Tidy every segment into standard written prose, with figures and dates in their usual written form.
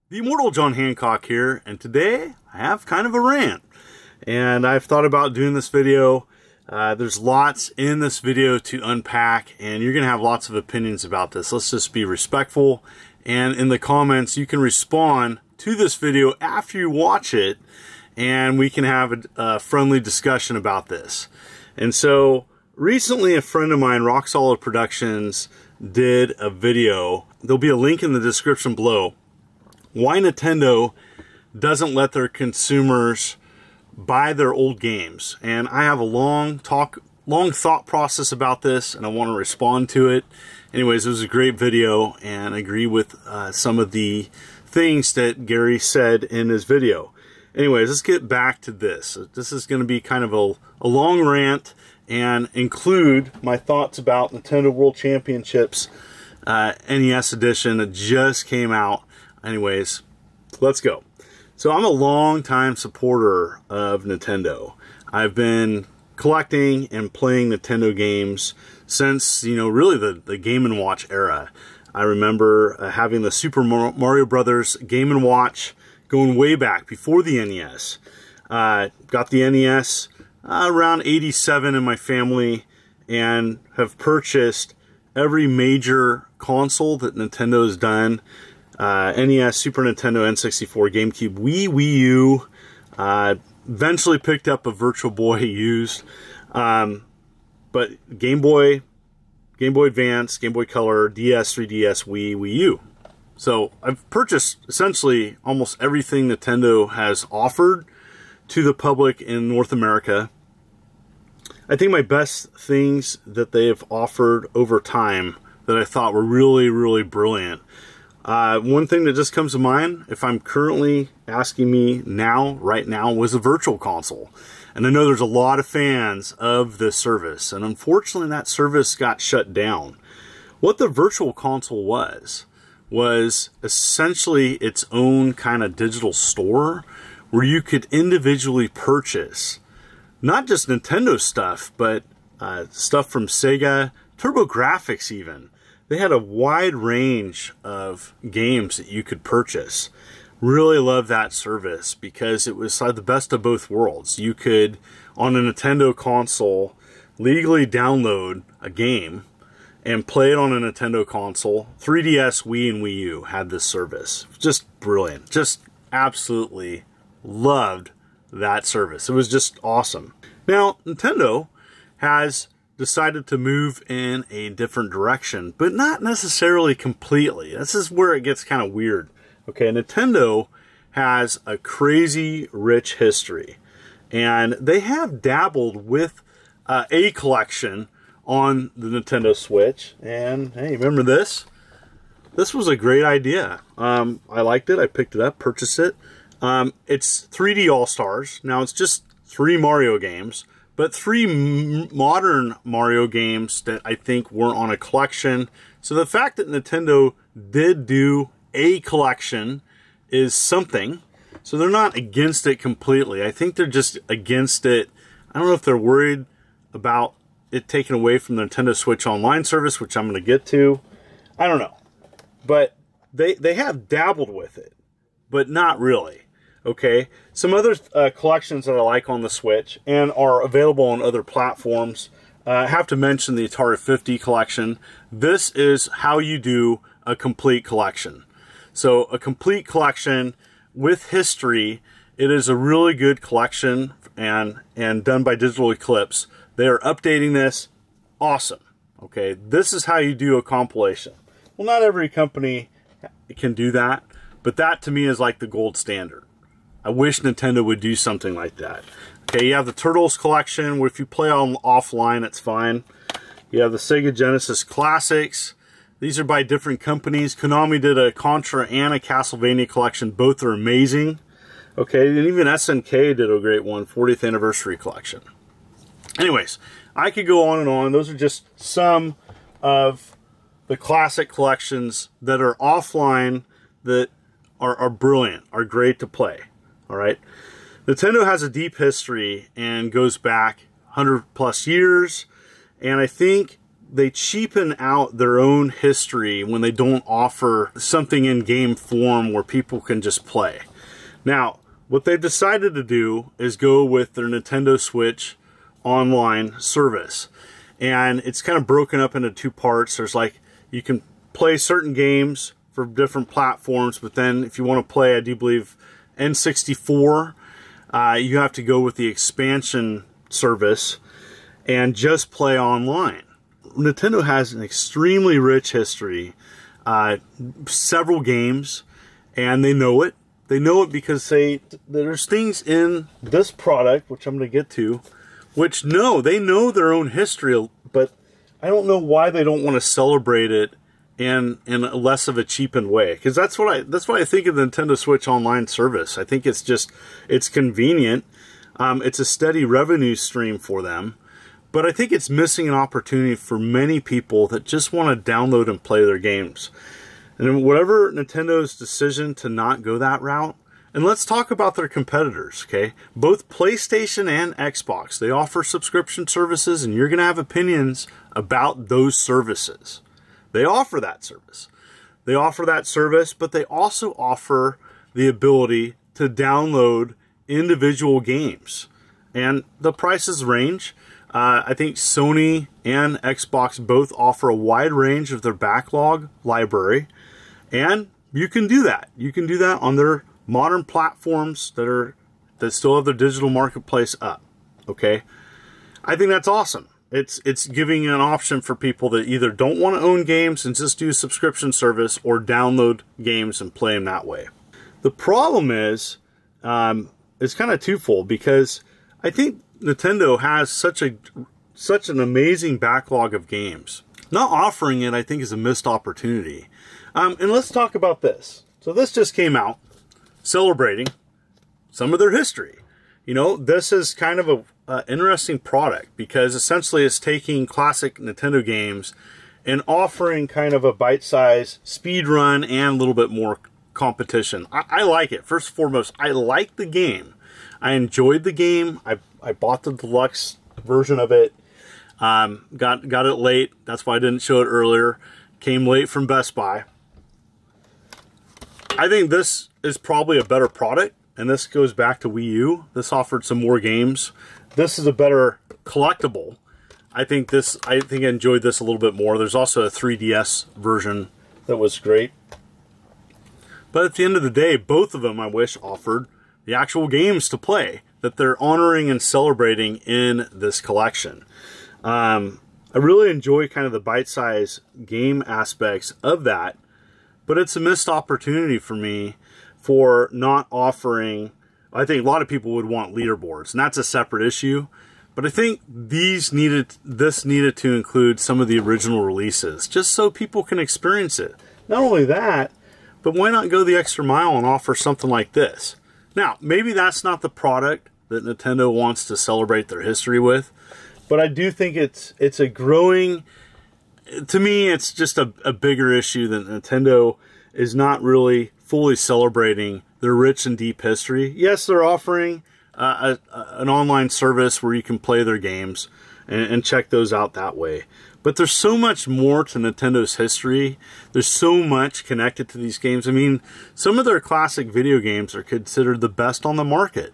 The immortal John Hancock here, and today I have kind of a rant. And I've thought about doing this video. There's lots in this video to unpack, and you're going to have lots of opinions about this. Let's just be respectful, and in the comments you can respond to this video after you watch it, and we can have a friendly discussion about this. And so recently a friend of mine, Roxolid Productions, did a video. There'll be a link in the description below. Why Nintendo doesn't let their consumers buy their old games. And I have a long thought process about this, and I want to respond to it. Anyways, it was a great video, and I agree with some of the things that Gary said in his video. Anyways, let's get back to this. This is going to be kind of a long rant and include my thoughts about Nintendo World Championships NES edition that just came out. Anyways, let's go. So I'm a long-time supporter of Nintendo. I've been collecting and playing Nintendo games since, really the Game & Watch era. I remember having the Super Mario Brothers Game & Watch going way back before the NES. Got the NES around 87 in my family, and have purchased every major console that Nintendo's done. NES, Super Nintendo, N64, GameCube, Wii U, eventually picked up a Virtual Boy used, but Game Boy Advance, Game Boy Color, DS, 3DS, Wii U. So I've purchased essentially almost everything Nintendo has offered to the public in North America. I think my best things that they have offered over time that I thought were really, really brilliant. One thing that just comes to mind, if I'm currently asking me right now, was a virtual console. And I know there's a lot of fans of this service, and unfortunately that service got shut down. What the virtual console was essentially its own kind of digital store where you could individually purchase not just Nintendo stuff, but stuff from Sega, TurboGrafx even. They had a wide range of games that you could purchase. Really love that service because it was like the best of both worlds. You could, on a Nintendo console, legally download a game and play it on a Nintendo console. 3DS, Wii, and Wii U had this service. Just brilliant. Just absolutely loved that service. It was just awesome. Now, Nintendo has decided to move in a different direction, but not necessarily completely. This is where it gets kind of weird. Okay, Nintendo has a crazy rich history, and they have dabbled with a collection on the Nintendo Switch. And hey, remember this? This was a great idea. I liked it. I picked it up, purchased it. It's 3D All-Stars. Now it's just 3 Mario games, but 3 modern Mario games that I think weren't on a collection. So the fact that Nintendo did do a collection is something. So they're not against it completely. I think they're just against it. I don't know if they're worried about it taken away from the Nintendo Switch Online service, which I'm going to get to. I don't know. But they have dabbled with it, but not really. Okay, some other collections that I like on the Switch and are available on other platforms. I have to mention the Atari 50 collection. This is how you do a complete collection. So a complete collection with history. It is a really good collection and done by Digital Eclipse. They are updating this. Awesome. Okay, this is how you do a compilation. Well, not every company can do that, but that to me is like the gold standard. I wish Nintendo would do something like that. Okay, you have the Turtles collection, where if you play on offline, it's fine. You have the Sega Genesis Classics. These are by different companies. Konami did a Contra and a Castlevania collection. Both are amazing. Okay, and even SNK did a great one, 40th Anniversary Collection. Anyways, I could go on and on. Those are just some of the classic collections that are offline that are brilliant, are great to play. All right, Nintendo has a deep history and goes back 100+ years, and I think they cheapen out their own history when they don't offer something in game form where people can just play. Now, what they've decided to do is go with their Nintendo Switch online service. And it's kind of broken up into two parts. There's like, you can play certain games for different platforms, but then if you want to play, I do believe, N64, you have to go with the expansion service and just play online. Nintendo has an extremely rich history, several games, and they know it. They know it because there's things in this product, which I'm going to get to, which they know their own history, but I don't know why they don't want to celebrate it in a less of a cheapened way. Because that's what I think of the Nintendo Switch Online service. I think it's convenient. It's a steady revenue stream for them. But I think it's missing an opportunity for many people that just want to download and play their games. And whatever Nintendo's decision to not go that route, and let's talk about their competitors, okay? Both PlayStation and Xbox, they offer subscription services, and you're going to have opinions about those services. They offer that service. They offer that service, but they also offer the ability to download individual games. And the prices range. I think Sony and Xbox both offer a wide range of their backlog library. And you can do that. You can do that on their modern platforms that still have their digital marketplace up. Okay? I think that's awesome. It's giving an option for people that either don't want to own games and just do a subscription service, or download games and play them that way. The problem is, it's kind of twofold, because I think Nintendo has such an amazing backlog of games. Not offering it, I think, is a missed opportunity. And let's talk about this. So this just came out, celebrating some of their history. You know, this is kind of an interesting product, because essentially it's taking classic Nintendo games and offering kind of a bite-sized speed run and a little bit more competition. I like it. First and foremost, I like the game. I enjoyed the game. I bought the deluxe version of it. Got it late. That's why I didn't show it earlier. Came late from Best Buy. I think this is probably a better product, and this goes back to Wii U. This offered some more games. This is a better collectible. I think I enjoyed this a little bit more. There's also a 3DS version that was great. But at the end of the day, both of them, I wish, offered the actual games to play that they're honoring and celebrating in this collection. I really enjoy kind of the bite-sized game aspects of that, but it's a missed opportunity for me for not offering. I think a lot of people would want leaderboards, and that's a separate issue. But I think this needed to include some of the original releases, just so people can experience it. Not only that, but why not go the extra mile and offer something like this? Now, maybe that's not the product that Nintendo wants to celebrate their history with, but I do think it's a growing. To me, it's just a bigger issue that Nintendo is not really fully celebrating their rich and deep history. Yes, they're offering an online service where you can play their games and check those out that way. But there's so much more to Nintendo's history. There's so much connected to these games. I mean, some of their classic video games are considered the best on the market.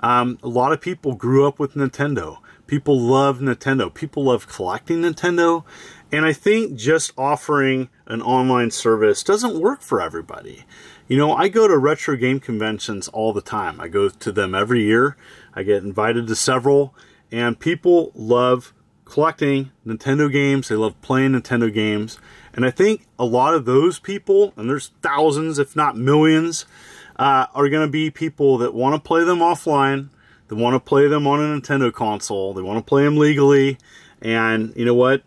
A lot of people grew up with Nintendo. People love Nintendo. People love collecting Nintendo. And I think just offering an online service doesn't work for everybody. You know, I go to retro game conventions all the time. I go to them every year. I get invited to several. And people love collecting Nintendo games. They love playing Nintendo games. And I think a lot of those people, and there's thousands, if not millions, are going to be people that want to play them offline. They want to play them on a Nintendo console. They want to play them legally. And you know what?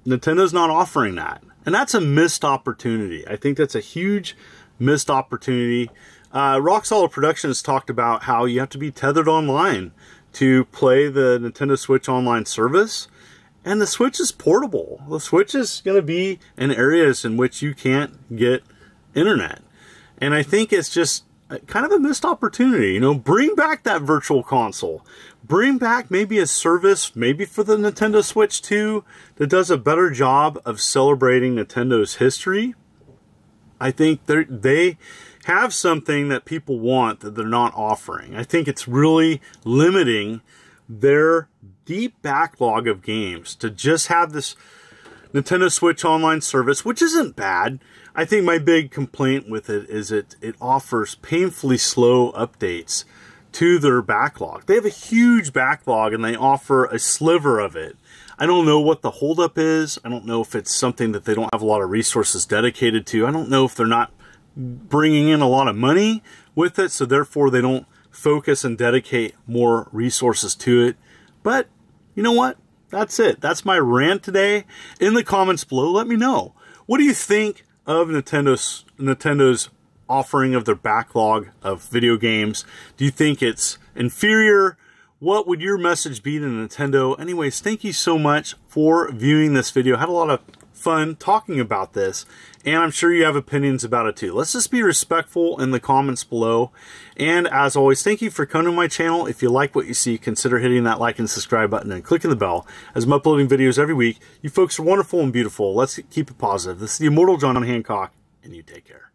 Nintendo's not offering that. And that's a missed opportunity. I think that's a huge missed opportunity. Roxolid Productions talked about how you have to be tethered online to play the Nintendo Switch Online service. And the Switch is portable. The Switch is going to be in areas in which you can't get internet. And I think it's just kind of a missed opportunity. You know, bring back that virtual console. Bring back maybe a service, maybe for the Nintendo Switch 2, that does a better job of celebrating Nintendo's history. I think they have something that people want that they're not offering. I think it's really limiting their deep backlog of games to just have this Nintendo Switch Online service, which isn't bad. I think my big complaint with it is it offers painfully slow updates to their backlog. They have a huge backlog and they offer a sliver of it. I don't know what the holdup is. I don't know if it's something that they don't have a lot of resources dedicated to. I don't know if they're not bringing in a lot of money with it, so therefore they don't focus and dedicate more resources to it. But you know what? That's it. That's my rant today. In the comments below, let me know. What do you think of Nintendo's offering of their backlog of video games? Do you think it's inferior? What would your message be to Nintendo? Anyways, thank you so much for viewing this video. I had a lot of fun talking about this, and I'm sure you have opinions about it too. Let's just be respectful in the comments below. And as always, thank you for coming to my channel. If you like what you see, consider hitting that like and subscribe button and clicking the bell, as I'm uploading videos every week. You folks are wonderful and beautiful. Let's keep it positive. This is the Immortal John Hancock, and you take care.